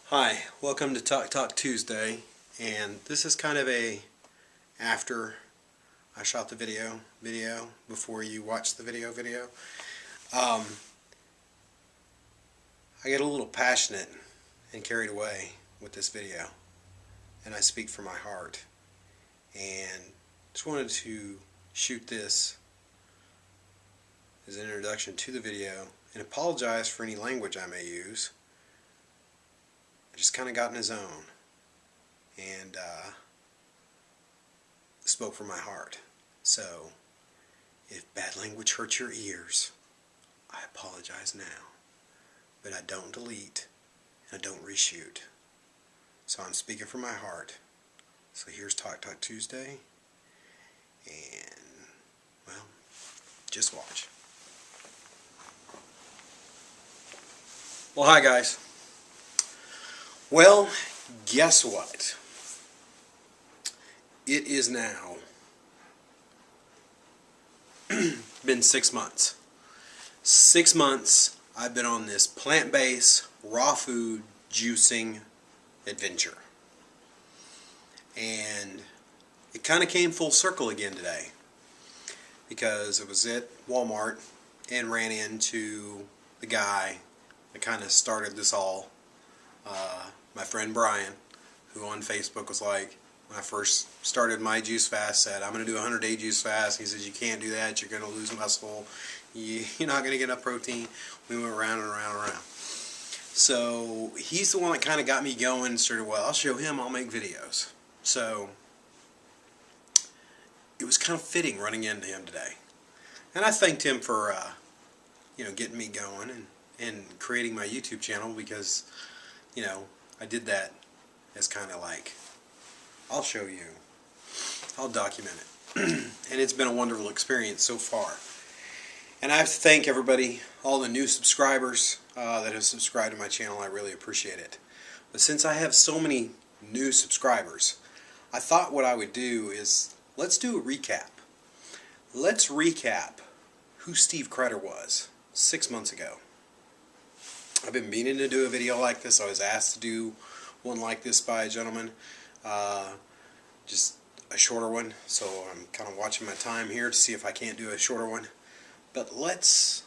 Hi, welcome to Talk Tuesday, and this is kind of a after I shot the video before you watch the video. I get a little passionate and carried away with this video, and I speak from my heart, and just wanted to shoot this as an introduction to the video and apologize for any language I may use. I just kind of got in a zone and spoke from my heart. So, if bad language hurts your ears, I apologize now. But I don't delete and I don't reshoot. So I'm speaking from my heart. So here's Talk Tuesday. And, well, just watch. Well, hi guys. Well, guess what? It is now been 6 months. 6 months I've been on this plant-based, raw food, juicing adventure. And it kind of came full circle again today. Because it was at Walmart and ran into the guy that kind of started this all. My friend Brian, who on Facebook was like, when I first started my juice fast, said, I'm going to do a 100-day juice fast. He says, you can't do that. You're going to lose muscle. You're not going to get enough protein. We went around and around and around. So he's the one that kind of got me going and started, well, I'll show him. I'll make videos. So it was kind of fitting running into him today. And I thanked him for, getting me going and creating my YouTube channel because, I did that as kind of like, I'll show you, I'll document it. And it's been a wonderful experience so far. And I have to thank everybody, all the new subscribers that have subscribed to my channel. I really appreciate it. But since I have so many new subscribers, I thought what I would do is, let's do a recap. Let's recap who Steve Crider was 6 months ago. I've been meaning to do a video like this. I was asked to do one like this by a gentleman, just a shorter one, so I'm kind of watching my time here to see if I can't do a shorter one. But let's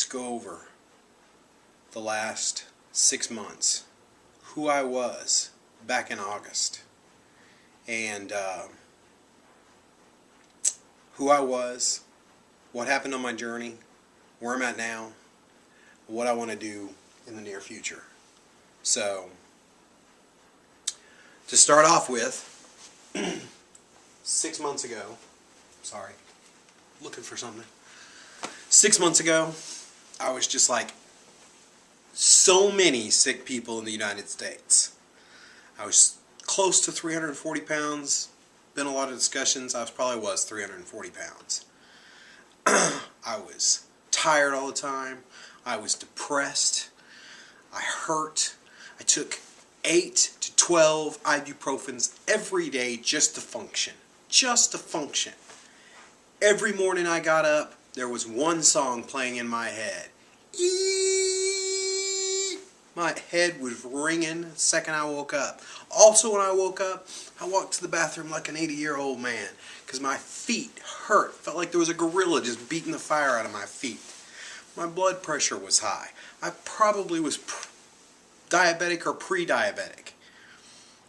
go over the last 6 months, who I was back in August, and who I was, what happened on my journey, where I'm at now, what I want to do in the near future. So, to start off with, 6 months ago, sorry, looking for something. 6 months ago, I was just like so many sick people in the United States. I was close to 340 pounds. Been a lot of discussions. I probably was 340 pounds. I was tired all the time. I was depressed. I hurt. I took 8 to 12 ibuprofens every day just to function. Just to function. Every morning I got up, there was one song playing in my head. My head was ringing the second I woke up. Also when I woke up, I walked to the bathroom like an 80-year-old man because my feet hurt. Felt like there was a gorilla just beating the fire out of my feet. My blood pressure was high. I probably was diabetic or pre-diabetic.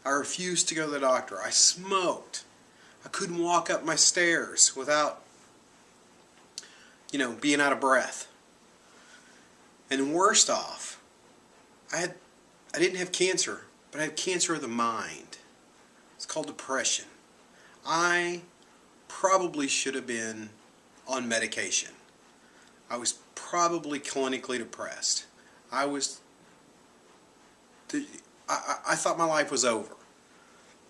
I refused to go to the doctor. I smoked. I couldn't walk up my stairs without, being out of breath. And worst off, I didn't have cancer, but I had cancer of the mind. It's called depression. I probably should have been on medication. I was probably clinically depressed. I thought my life was over.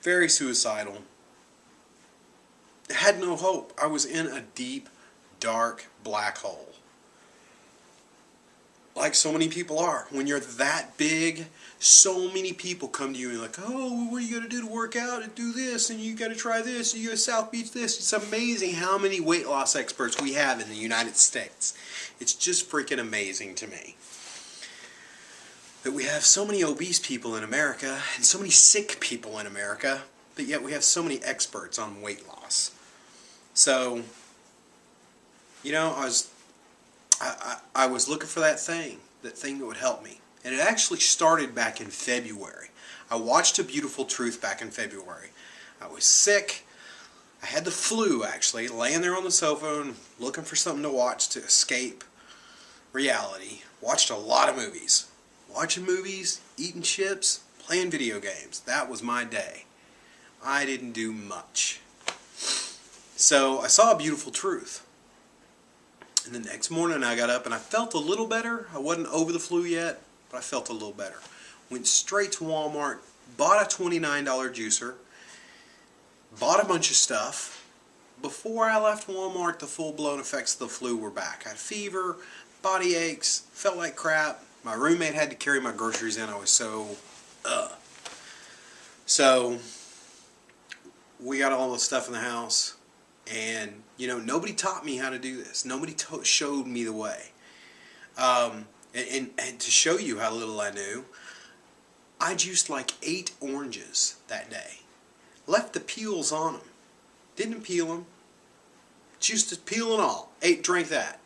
Very suicidal. Had no hope. I was in a deep, dark, black hole. Like so many people are. When you're that big, so many people come to you and like, oh, what are you going to do to work out and do this and you got to try this and you go to South Beach this. It's amazing how many weight loss experts we have in the United States. It's just freaking amazing to me. that we have so many obese people in America and so many sick people in America, but yet we have so many experts on weight loss. So, you know, I was looking for that thing that would help me. And it actually started back in February. I watched A Beautiful Truth back in February. I was sick. I had the flu, actually, laying there on the sofa and looking for something to watch to escape reality. Watched a lot of movies. Watching movies, eating chips, playing video games. That was my day. I didn't do much. So I saw A Beautiful Truth. And the next morning I got up and I felt a little better. I wasn't over the flu yet, but I felt a little better. Went straight to Walmart, bought a $29 juicer, bought a bunch of stuff. Before I left Walmart, the full-blown effects of the flu were back. I had fever, body aches, felt like crap. My roommate had to carry my groceries in. I was so, So, we got all the stuff in the house. And, you know, nobody taught me how to do this. Nobody showed me the way. And to show you how little I knew, I juiced like 8 oranges that day. Left the peels on them. Didn't peel them. Juiced the peel and all. Drank that.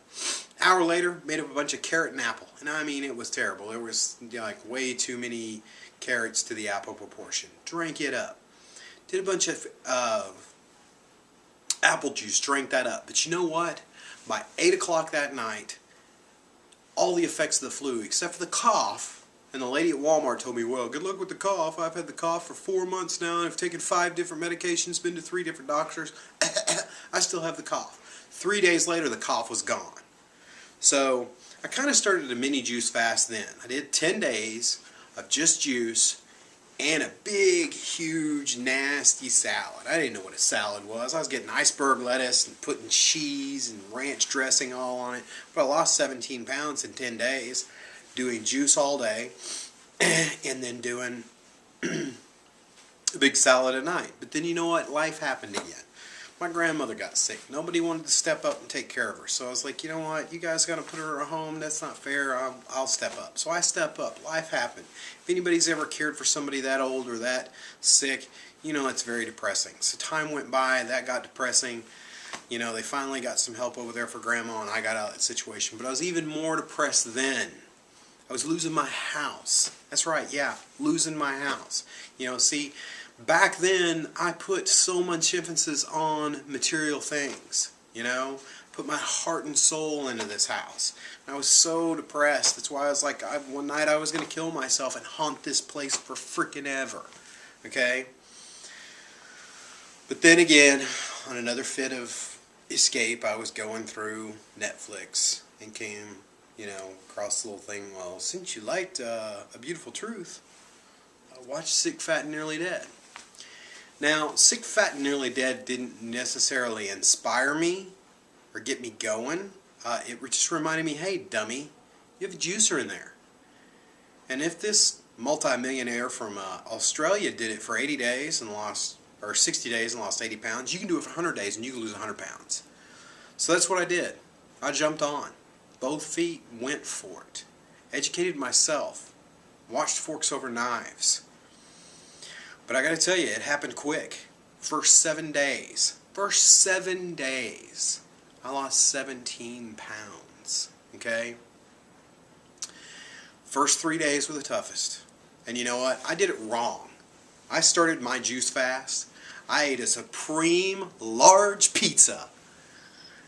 Hour later, made up a bunch of carrot and apple. And I mean, it was terrible. There was, you know, like way too many carrots to the apple proportion. Drank it up. Did a bunch of apple juice. Drank that up. But you know what? By 8 o'clock that night, all the effects of the flu, except for the cough, and the lady at Walmart told me, well, good luck with the cough. I've had the cough for 4 months now, and I've taken 5 different medications, been to 3 different doctors. I still have the cough. 3 days later, the cough was gone. So I kind of started a mini juice fast then. I did 10 days of just juice and a big, huge, nasty salad. I didn't know what a salad was. I was getting iceberg lettuce and putting cheese and ranch dressing all on it. But I lost 17 pounds in 10 days doing juice all day and then doing a big salad at night. But then you know what? Life happened again. My grandmother got sick. Nobody wanted to step up and take care of her. So I was like, you know what? You guys got to put her at home. That's not fair. I'll step up. So I step up. Life happened. If anybody's ever cared for somebody that old or that sick, you know it's very depressing. So time went by. That got depressing. You know, they finally got some help over there for Grandma, and I got out of that situation. But I was even more depressed then. I was losing my house. That's right, yeah, losing my house. You know, see, back then, I put so much emphasis on material things, you know, put my heart and soul into this house. I was so depressed. That's why I was like, one night I was going to kill myself and haunt this place for freaking ever, okay? But then again, on another fit of escape, I was going through Netflix and came, you know, across the little thing, well, since you liked A Beautiful Truth, watch Sick, Fat, and Nearly Dead. Now, Sick, Fat, and Nearly Dead didn't necessarily inspire me or get me going. It just reminded me, hey, dummy, you have a juicer in there. And if this multi-millionaire from Australia did it for 80 days and lost, or 60 days and lost 80 pounds, you can do it for 100 days and you can lose 100 pounds. So that's what I did. I jumped on. Both feet went for it. Educated myself. Watched Forks Over Knives. But I got to tell you, it happened quick. First 7 days. First 7 days. I lost 17 pounds. Okay? First 3 days were the toughest. And you know what? I did it wrong. I started my juice fast. I ate a supreme large pizza.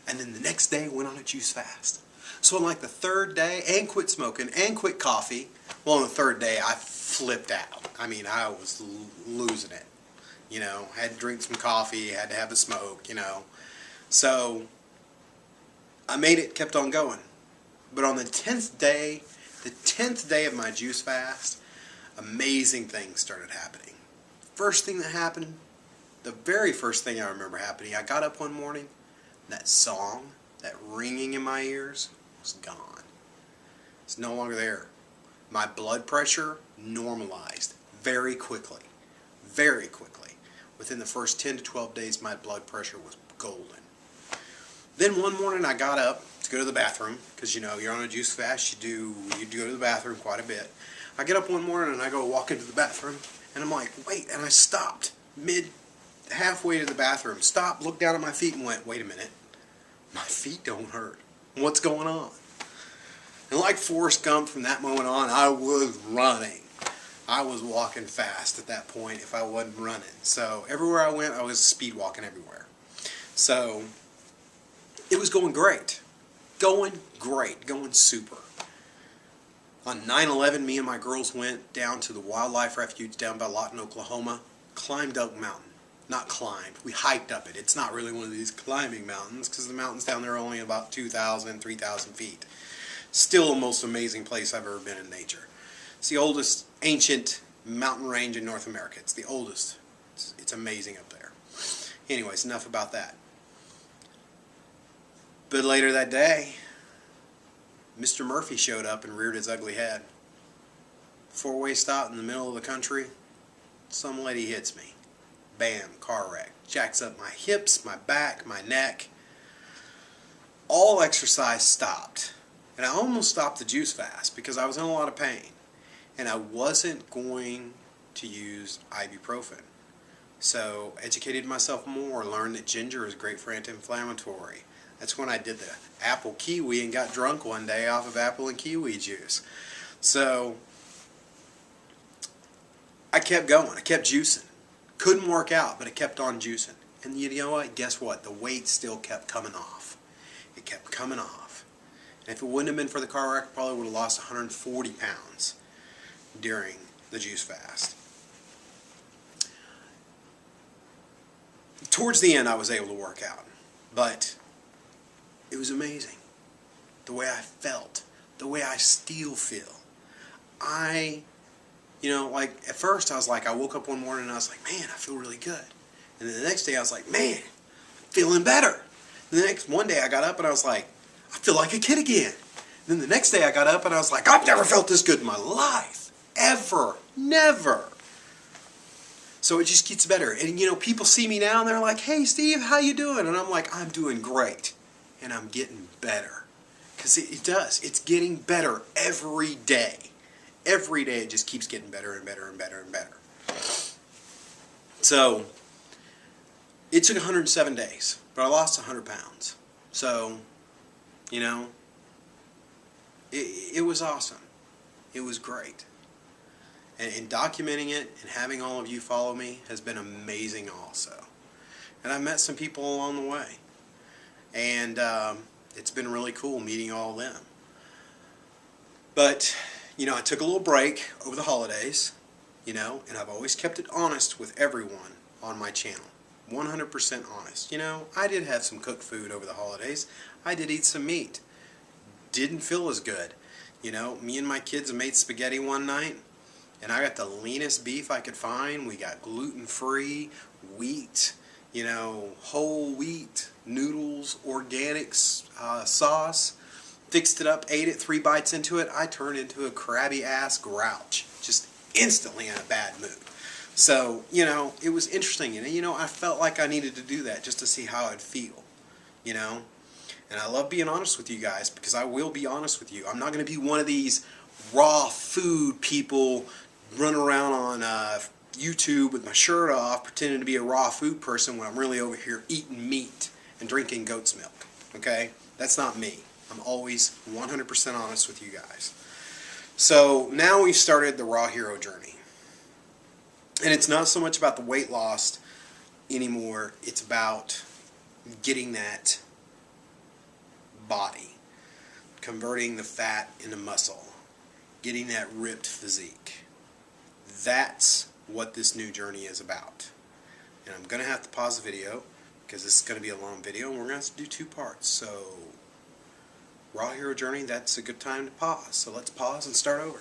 And then the next day went on a juice fast. So on like the 3rd day, and quit smoking, and quit coffee, well on the 3rd day I flipped out. I mean, I was losing it. You know, had to drink some coffee, had to have a smoke, you know. So I made it, kept on going. But on the 10th day of my juice fast, amazing things started happening. First thing that happened, the very first thing I remember happening, I got up one morning, that song, that ringing in my ears, was gone. It's no longer there. My blood pressure normalized very quickly. Very quickly. Within the first 10 to 12 days, my blood pressure was golden. Then one morning I got up to go to the bathroom, because you know, you're on a juice fast, you go to the bathroom quite a bit. I get up one morning and I go walk into the bathroom, and I'm like, wait, and I stopped halfway to the bathroom, stopped, looked down at my feet and went, wait a minute, my feet don't hurt. What's going on? And like Forrest Gump, from that moment on, I was running. I was walking fast at that point if I wasn't running. So everywhere I went, I was speed walking everywhere. So it was going great. Going great. Going super. On 9/11, me and my girls went down to the wildlife refuge down by Lawton, Oklahoma, climbed Oak Mountain. Not climbed, we hiked up it. It's not really one of these climbing mountains because the mountains down there are only about 2,000, 3,000 feet. Still the most amazing place I've ever been in nature. It's the oldest ancient mountain range in North America. It's the oldest. It's amazing up there. Anyways, enough about that. But later that day, Mr. Murphy showed up and reared his ugly head. Four-way stop in the middle of the country. Some lady hits me. Bam, car wreck. Jacks up my hips, my back, my neck. All exercise stopped. And I almost stopped the juice fast because I was in a lot of pain. And I wasn't going to use ibuprofen. So, educated myself more, learned that ginger is great for anti-inflammatory. That's when I did the apple kiwi and got drunk one day off of apple and kiwi juice. So, I kept going. I kept juicing. Couldn't work out, but I kept on juicing. And you know what? Guess what? The weight still kept coming off. It kept coming off. And if it wouldn't have been for the car wreck, I probably would have lost 140 pounds during the juice fast. Towards the end, I was able to work out. But it was amazing. The way I felt. The way I still feel. Like at first I was like, I woke up one morning and I was like, man, I feel really good. And then the next day I was like, man, I'm feeling better. And the next one day I got up and I was like, I feel like a kid again. And then the next day I got up and I was like, I've never felt this good in my life. Ever. Never. So it just gets better. And people see me now and they're like, hey Steve, how you doing? And I'm like, I'm doing great. And I'm getting better. Because it does. It's getting better every day. Every day it just keeps getting better and better and better and better. So, it took 107 days, but I lost 100 pounds. So, it was awesome. It was great. And documenting it and having all of you follow me has been amazing also. And I met some people along the way. And it's been really cool meeting all of them. But I took a little break over the holidays, and I've always kept it honest with everyone on my channel. 100% honest. I did have some cooked food over the holidays. I did eat some meat. Didn't feel as good. Me and my kids made spaghetti one night, and I got the leanest beef I could find. We got gluten-free, wheat, whole wheat, noodles, organics, sauce. Fixed it up, ate it, 3 bites into it, I turned into a crabby-ass grouch. Just instantly in a bad mood. So, it was interesting. And, I felt like I needed to do that just to see how I'd feel. And I love being honest with you guys because I will be honest with you. I'm not going to be one of these raw food people running around on YouTube with my shirt off pretending to be a raw food person when I'm really over here eating meat and drinking goat's milk. Okay? That's not me. I'm always 100% honest with you guys. So now we've started the Raw Hero journey. And it's not so much about the weight loss anymore. It's about getting that body. Converting the fat into muscle. Getting that ripped physique. That's what this new journey is about. And I'm going to have to pause the video because this is going to be a long video and we're going to have to do 2 parts. So Raw Hero Journey, that's a good time to pause. So let's pause and start over.